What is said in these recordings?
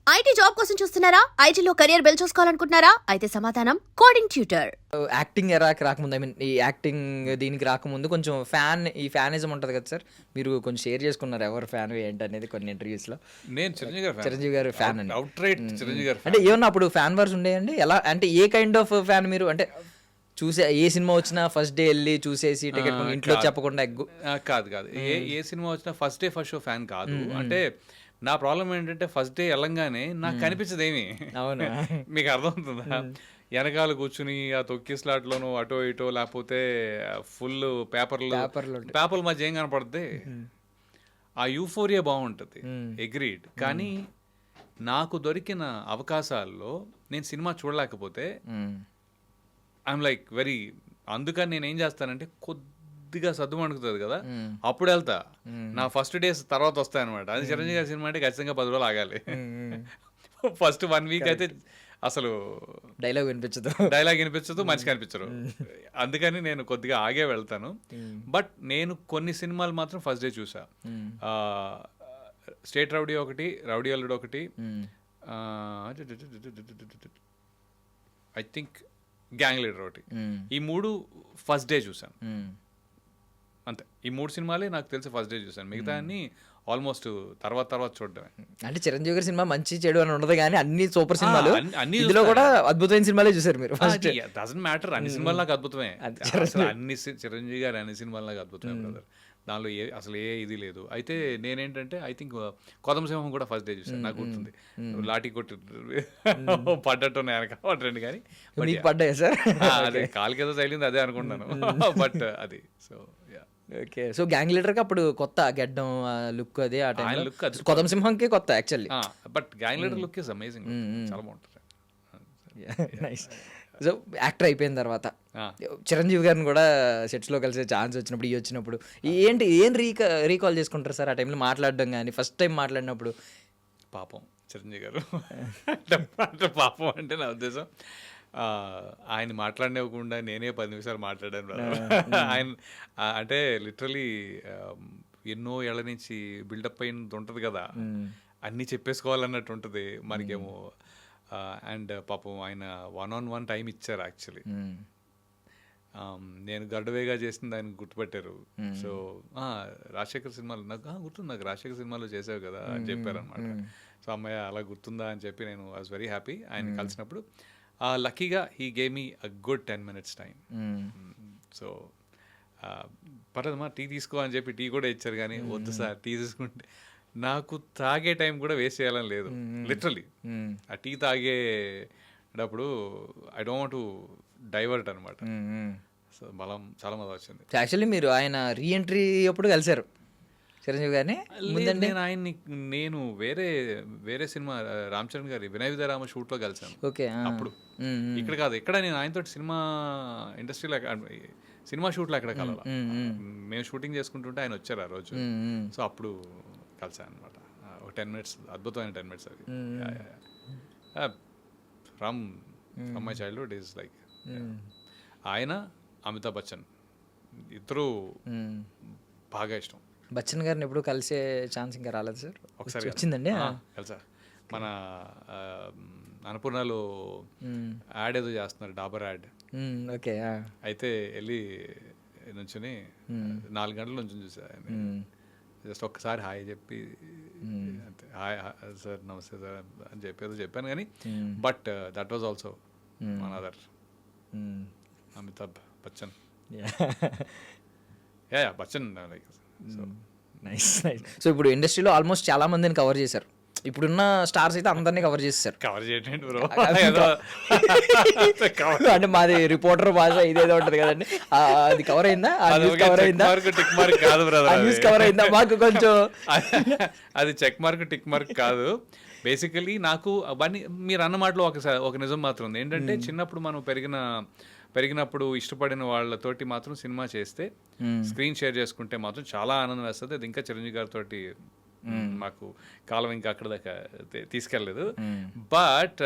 IT job కోసం చూస్తున్నారా? ఐటీలో కెరియర్ బిల్డ్ చూసుకోవాలనుకుంటున్నారా? అయితే సమాధానం కోడింగ్ ట్యూటర్. యాక్టింగ్ ఎరాకి రాకముందు, ఐ మీన్ ఈ యాక్టింగ్ దీనికి రాకముందు కొంచెం ఫ్యానిజం ఉంటుంది కదా సార్, మీరు కొంచెం షేర్ చేసుకున్నారు ఎవరు ఫ్యాన్ ఏంటి అనేది కొన్ని ఇంటర్వ్యూస్లో. నేను చిరంజీవి గారు ఫ్యాన్ అండి. అవుట్రైట్ చిరంజీవి గారు అంటే ఏమన్నా అప్పుడు ఫ్యాన్ వర్స్ ఉండేయండి? ఎలా అంటే ఏ కైండ్ ఆఫ్ ఫ్యాన్ మీరు? అంటే చూసే ఏ సినిమా వచ్చినా ఫస్ట్ డే వెళ్ళి చూసేసి టికెట్ ఇంట్లో చెప్పకుండా కాదు ఏ సినిమా వచ్చినా first day first show fan కాదు. అంటే నా ప్రాబ్లం ఏంటంటే ఫస్ట్ డే వెళ్ళంగానే నాకు కనిపించదు ఏమి. అవును. మీకు అర్థమవుతుందా? వెనకాల కూర్చుని ఆ తొక్కిస్లాట్లోనూ అటో ఇటో లేకపోతే ఫుల్ పేపర్ల మధ్య ఏం కనపడుతుంది, ఆ యూఫోరియా బాగుంటుంది. అగ్రీడ్. కానీ నాకు దొరికిన అవకాశాల్లో నేను సినిమా చూడలేకపోతే ఐఎమ్ లైక్ వెరీ, అందుకని నేను ఏం చేస్తానంటే కొద్దిగా సద్దు మణుకుతుంది కదా, అప్పుడు వెళ్తా. నా ఫస్ట్ డేస్ తర్వాత వస్తాయి అనమాట. అది చిరంజీవి గారి సినిమా అంటే ఖచ్చితంగా 10 రోజులు ఆగాలి. ఫస్ట్ 1 వీక్ అయితే అసలు డైలాగ్ వినిపించదు, మంచి కనిపించరు. అందుకని నేను కొద్దిగా ఆగే వెళ్తాను. బట్ నేను కొన్ని సినిమాలు మాత్రం ఫస్ట్ డే చూసా. స్టేట్ రౌడీ ఒకటి, రౌడీ అల్లుడు ఒకటి, ఐ థింక్ గ్యాంగ్ లీడర్ ఒకటి. ఈ 3 ఫస్ట్ డే చూసాను అంతే. ఈ 3 సినిమాలే నాకు తెలిసి ఫస్ట్ డే చూసాను. మిగతా అన్ని ఆల్మోస్ట్ తర్వాత చూడడమే. అంటే చిరంజీవి గారి సినిమా మంచి చెడు అని ఉండదు కానీ అన్ని సూపర్ సినిమాలు, ఇందులో కూడా అద్భుతమైన సినిమాలే చూసారు మీరు. డజంట్ మ్యాటర్, అన్ని సినిమాలు నాకు అద్భుతమే. అన్ని చిరంజీవి గారు అన్ని సినిమాలు నాకు అద్భుతమే బ్రదర్. దానిలో అసలు ఏ ఇది లేదు. అయితే నేనేంటంటే ఐ థింక్ కొదమ సింహం కూడా ఫస్ట్ డే చూసాను, నాకు గుర్తుంది. లాఠీ కొట్టి పడ్డట్టు ఉన్నాయి వెనక ట్రెండ్. కానీ పడ్డాయి సార్, అదే కాలు కింద తగిలింది అదే అనుకుంటున్నాను. బట్ అది ఓకే. సో గ్యాంగ్ లీడర్ కి అప్పుడు కొత్త గెడ్డం లుక్, అదే ఆ టైం లుక్. కొదమ సింహంకి కొత్త actually, but gang leader look is amazing, చాలా బాగుంటుంది. నైస్. సో యాక్టర్ అయిపోయిన తర్వాత చిరంజీవి గారిని కూడా సెట్స్లో కలిసే ఛాన్స్ వచ్చినప్పుడు, వచ్చినప్పుడు ఏం రీకాల్ చేసుకుంటారు సార్ ఆ టైంలో మాట్లాడడం కానీ, ఫస్ట్ టైం మాట్లాడినప్పుడు? పాపం చిరంజీవి గారు అంటే పాపం అంటే నా ఉద్దేశం ఆయన మాట్లాడినవ్వకుండా నేనే 10 నిమిషాలు మాట్లాడాను. ఆయన అంటే లిటరలీ ఎన్నో ఏళ్ల నుంచి బిల్డప్ అయినది ఉంటుంది కదా, అన్నీ చెప్పేసుకోవాలన్నట్టు ఉంటుంది మనకేమో. అండ్ పాపం ఆయన 1-on-1 టైం ఇచ్చారు యాక్చువల్లీ. నేను గడ్డవేగా చేసింది ఆయన గుర్తుపెట్టారు. సో రాజశేఖర్ సినిమాలో నాకు గుర్తుంది, నాకు రాజశేఖర్ సినిమాలో చేసావు కదా అని చెప్పారు అనమాట. సో అమ్మాయి అలా గుర్తుందా అని చెప్పి నేను వాజ్ వెరీ హ్యాపీ ఆయన కలిసినప్పుడు. లక్కీగా he gave me a good 10 minutes time. So పర్లేదమ్మా టీ తీసుకో అని చెప్పి టీ కూడా ఇచ్చారు. కానీ వద్దు సార్ టీ తీసుకుంటే నాకు తాగే టైం కూడా వేస్ట్ చేయాలని లేదు. లిటరలీ ఆ టీ తాగేటప్పుడు I don't want to divert అనమాట. సో చాలా బాగా వచ్చింది. యాక్చువల్లీ మీరు ఆయన రీఎంట్రీ అప్పుడు కలిసారు చిరంజీవి గారిని? నేను వేరే సినిమా రామ్ చరణ్ గారి వినయ విద్యారామ షూట్లో కలిసాను. ఓకే. అప్పుడు ఇక్కడ కాదు, ఇక్కడ నేను ఆయనతో సినిమా ఇండస్ట్రీలో సినిమా షూట్లో ఎక్కడ కలవాల, మేము షూటింగ్ చేసుకుంటుంటే ఆయన వచ్చారు ఆ రోజు. సో అప్పుడు కలిసాను అనమాట. ఒక 10 minutes, అద్భుతమైన 10 minutes అది. From my childhood is like ఆయన, అమితాబ్ బచ్చన్ ఇద్దరు బాగా ఇష్టం. బచ్చన్ గారిని ఎప్పుడు కలిసే ఛాన్స్ ఇంకా రాలేదు సార్? ఒకసారి వచ్చిందండి కలిసా. మన అన్నపూర్ణలో యాడ్ ఏదో చేస్తున్నారు, డాబర్ యాడ్. ఓకే. అయితే వెళ్ళి నుంచుని 4 గంటల నుంచి చూసా. జస్ట్ ఒక్కసారి హాయ్ చెప్పి అంతే, హాయ్ సార్ నమస్తే సార్ అని చెప్పాను. కానీ but that was also one other Amitabh Bachchan. Yeah Bachchan like. So nice. So ఇప్పుడు ఇండస్ట్రీలో ఆల్మోస్ట్ చాలా మందిని కవర్ చేశారు. ఇప్పుడున్న స్టార్స్ అయితే అందరినీ కవర్ చేస్తారు. కవర్ చేయటం బ్రో అంటే మాది రిపోర్టర్ భాష ఇదేదో ఉంటది కదండి, అది కవర్ అయిందా? టిక్ మార్క్ కాదు బ్రదర్, కవర్ అయిందా? మాకు కొంచెం అది చెక్ మార్క్ టిక్ మార్క్ కాదు. బేసికలీ నాకు అవన్నీ మీరు అన్న మాటలో ఒక నిజం మాత్రం ఉంది. ఏంటంటే చిన్నప్పుడు మనం పెరిగినప్పుడు ఇష్టపడిన వాళ్ళతోటి మాత్రం సినిమా చేస్తే, స్క్రీన్ షేర్ చేసుకుంటే మాత్రం చాలా ఆనందం వేస్తుంది. అది ఇంకా చిరంజీవి గారితో మాకు కాలం ఇంకా అక్కడ దాకా తీసుకెళ్ళలేదు. బట్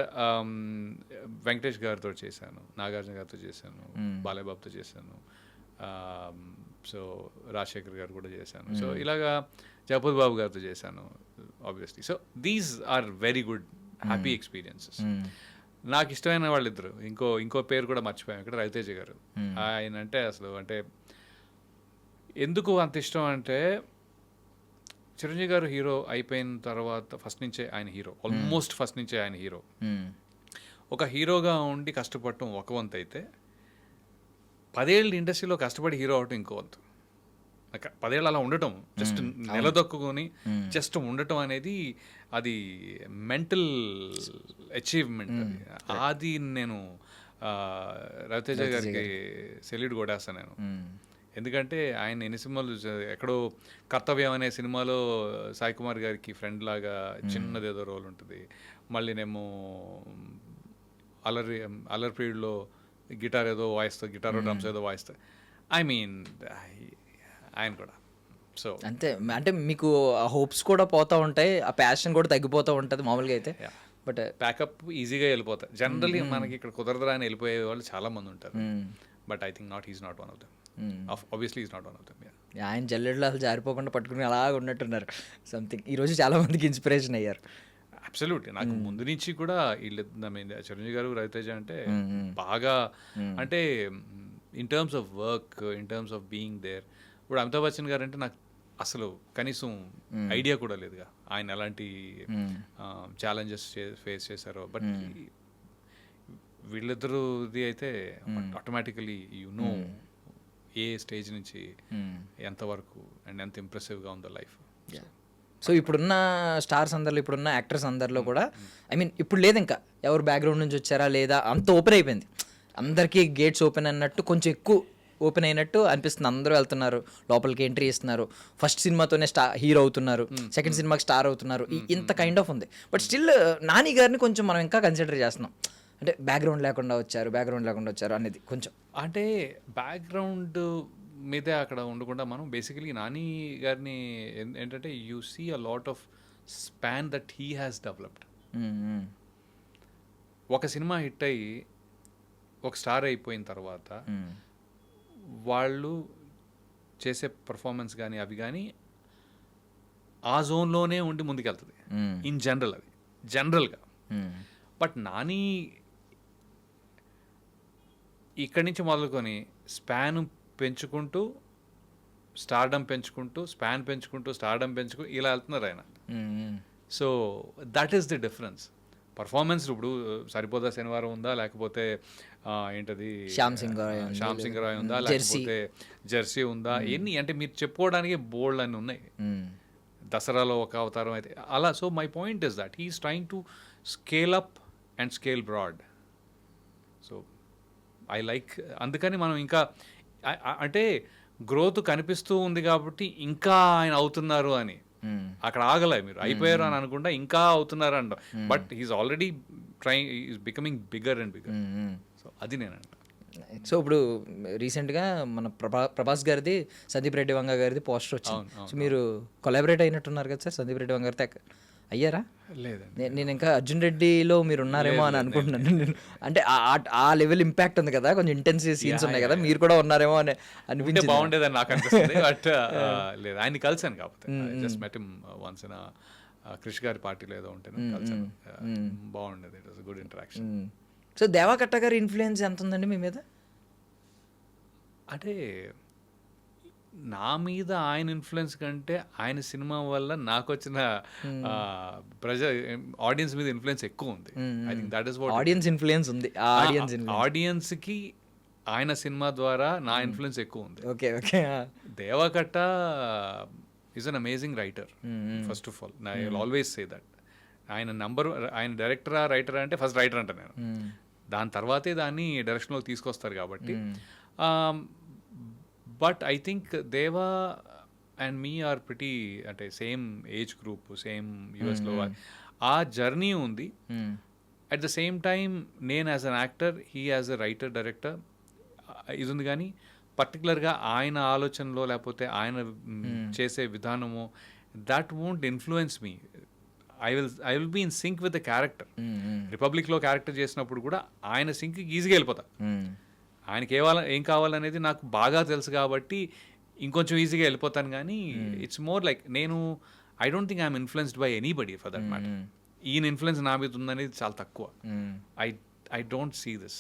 వెంకటేష్ గారితో చేశాను, నాగార్జున గారితో చేశాను, బాలయ్య బాబుతో చేశాను, సో రాజశేఖర్ గారు కూడా చేశాను. సో ఇలాగా జగపతి బాబు గారితో చేశాను obviously. So these are very good happy experiences. నాకు ఇష్టమైన వాళ్ళిద్దరు, ఇంకో పేరు కూడా మర్చిపోయాం ఇక్కడ, రవితేజ గారు. ఆయన అంటే అసలు అంటే ఎందుకు అంత ఇష్టం అంటే, చిరంజీవి గారు హీరో అయిపోయిన తర్వాత ఫస్ట్ నుంచే ఆయన హీరో, ఆల్మోస్ట్ ఫస్ట్ నుంచే ఆయన హీరో. ఒక హీరోగా ఉండి కష్టపడటం ఒక వంతు అయితే, 10 ఏళ్ళు ఇండస్ట్రీలో కష్టపడి హీరో అవటం ఇంకో వంతు. 10 ఏళ్ళు అలా ఉండటం, జస్ట్ నిలదొక్కుని జస్ట్ ఉండటం అనేది అది మెంటల్ అచీవ్మెంట్. అది నేను రవితేజ గారికి సెల్యూట్ కొడేస్తాను నేను. ఎందుకంటే ఆయన ఎన్ని సినిమాలు, ఎక్కడో కర్తవ్యం అనే సినిమాలో సాయి కుమార్ గారికి ఫ్రెండ్ లాగా చిన్నదేదో రోల్ ఉంటుంది. మళ్ళీనేమో అల్లరి పీరియడ్లో గిటార్ ఏదో వాయిస్తా, గిటార్ డ్రమ్స్ ఏదో వాయిస్తా. ఐ మీన్ ఆయన కూడా సో అంతే. అంటే మీకు ఆ హోప్స్ కూడా పోతూ ఉంటాయి, ఆ ప్యాషన్ కూడా తగ్గిపోతూ ఉంటుంది మామూలుగా అయితే. బట్ ప్యాకప్ ఈజీగా వెళ్ళిపోతాయి జనరల్లీ. మనకి ఇక్కడ కుదరదురా అని వెళ్ళిపోయే వాళ్ళు చాలా మంది ఉంటారు. But I think is not one of them. Obviously is not one of them. ఆయన జల్లెడలో అసలు జారిపోకుండా పట్టుకుని అలాగ ఉన్నట్టున్నారు. సంథింగ్ ఈరోజు చాలా మందికి ఇన్స్పిరేషన్ అయ్యారు. అబ్సల్యూట్లీ. నాకు ముందు నుంచి కూడా వీళ్ళు చిరంజీవి గారు, రవితేజ అంటే బాగా, అంటే in terms of work, in terms of being there. ఇప్పుడు అమితాబ్ బచ్చన్ గారు అంటే నాకు అసలు కనీసం ఐడియా కూడా లేదుగా ఆయన ఎలాంటి ఛాలెంజెస్ ఫేస్ చేశారో. బట్ వీళ్ళిద్దరుది అయితే ఆటోమేటికలీ నో ఏ స్టేజ్ నుంచి ఎంతవరకు అండ్ ఎంత ఇంప్రెసివ్గా ఉందో లైఫ్. సో ఇప్పుడున్న స్టార్స్ అందరిలో, ఇప్పుడున్న యాక్టర్స్ అందరిలో కూడా ఐ మీన్ ఇప్పుడు లేదు ఇంకా ఎవరు బ్యాక్గ్రౌండ్ నుంచి వచ్చారా లేదా, అంత ఓపెన్ అయిపోయింది. అందరికీ గేట్స్ ఓపెన్ అన్నట్టు, కొంచెం ఎక్కువ ఓపెన్ అయినట్టు అనిపిస్తుంది. అందరూ వెళ్తున్నారు, లోపలికి ఎంట్రీ ఇస్తున్నారు, ఫస్ట్ సినిమాతోనే హీరో అవుతున్నారు, సెకండ్ సినిమాకి స్టార్ అవుతున్నారు, ఇంత కైండ్ ఆఫ్ ఉంది. బట్ స్టిల్ నాని గారిని కొంచెం మనం ఇంకా కన్సిడర్ చేస్తున్నాం. అంటే బ్యాక్గ్రౌండ్ లేకుండా వచ్చారు అనేది కొంచెం, అంటే బ్యాక్గ్రౌండ్ మీదే అక్కడ ఉండకుండా మనం బేసికలీ నాని గారిని ఏంటంటే you see a lot of span that he has developed. ఒక సినిమా హిట్ అయ్యి ఒక స్టార్ అయిపోయిన తర్వాత వాళ్ళు చేసే పర్ఫార్మెన్స్ కానీ అవి కానీ ఆ జోన్లోనే ఉండి ముందుకెళ్తుంది ఇన్ జనరల్, అది జనరల్గా. బట్ నాని ఇక్కడి నుంచి మొదలుకొని స్పాన్ పెంచుకుంటూ స్టార్డమ్ పెంచుకుంటూ ఇలా వెళ్తున్నారు ఆయన. So that is the difference. Performance ఇప్పుడు సరిపోదా శనివారం ఉందా, లేకపోతే ఏంటది శ్యామ్ సింగ్ రాయ్ ఉందా, లేకపోతే జెర్సీ ఉందా, ఎన్ని అంటే మీరు చెప్పుకోవడానికి బోల్డ్ అన్ని ఉన్నాయి. దసరాలో ఒక అవతారం అయితే అలా. So my point is that he's trying to scale up and scale broad. So I like, అందుకని మనం ఇంకా అంటే గ్రోత్ కనిపిస్తూ ఉంది కాబట్టి ఇంకా ఆయన అవుతున్నారు అని అక్కడ ఆగలే, మీరు అయిపోయారు అని అనుకుంటా ఇంకా అవుతున్నారు అంట. But he's already is becoming bigger and bigger. So అది నేనంట. సో ఇప్పుడు రీసెంట్గా మన ప్రభాస్ గారిది, సందీప్ రెడ్డి వంగ గారిది పోస్టర్ వచ్చింది. సో మీరు కొలాబరేట్ అయినట్టున్నారు కదా సార్ సందీప్ రెడ్డి వంగ గారితో, అయ్యారా? లేదండి, నేను ఇంకా అర్జున్ రెడ్డిలో మీరు ఉన్నారేమో అని అనుకుంటున్నాను నేను. అంటే ఆ లెవెల్ ఇంపాక్ట్ ఉంది కదా, కొంచెం ఇంటెన్సివ్ సీన్స్ ఉన్నాయి కదా, మీరు కూడా ఉన్నారేమో అని అనిపించింది. బాగుండేదని నాకు అనిపిస్తుంది. బట్ లేదు, ఆయన్ని కలిసాను కాకపోతే just met him once in Krish గారి పార్టీలో ఏదో ఉంటే కలిసాను. బాగుండేది, it was good interaction. So Deva Katta గారి ఇన్ఫ్లుయెన్స్ ఎంత ఉందండి మీ మీద? అంటే నా మీద ఆయన ఇన్ఫ్లుయెన్స్ కంటే ఆయన సినిమా వల్ల నాకు వచ్చిన ఆడియన్స్ మీద ఇన్ఫ్లుయెన్స్ ఎక్కువ ఉంది. I think that is what audience influence ఉంది. ఆడియన్స్కి ఆయన సినిమా ద్వారా నా ఇన్ఫ్లుయెన్స్ ఎక్కువ ఉంది. Okay okay. Deva Katta is an amazing writer. First of all I will always say that. ఆయన డైరెక్టరా రైటరా అంటే ఫస్ట్ రైటర్ అంట నేను, దాని తర్వాతే దాన్ని డైరెక్షన్లోకి తీసుకొస్తారు కాబట్టి. బట్ ఐ థింక్ దేవా అండ్ మీ ఆర్ ప్రిటీ, అంటే సేమ్ ఏజ్ గ్రూప్, సేమ్ యూఎస్లో ఆ జర్నీ ఉంది. అట్ ద సేమ్ టైం నేను as an actor, he as a writer director ఇది ఉంది. కానీ పర్టికులర్గా ఆయన ఆలోచనలో లేకపోతే ఆయన చేసే విధానము that won't influence me. I will be in sync with the character. రిపబ్లిక్లో క్యారెక్టర్ చేసినప్పుడు కూడా ఆయన సింక్కి ఈజీగా వెళ్ళిపోతా. ఆయనకి ఏం కావాలనేది నాకు బాగా తెలుసు కాబట్టి ఇంకొంచెం ఈజీగా వెళ్ళిపోతాను. కానీ it's more like I don't think I'm influenced by anybody for that matter. ఈయన ఇన్ఫ్లుయెన్స్ నా మీద ఉందనేది చాలా తక్కువ. I don't see this.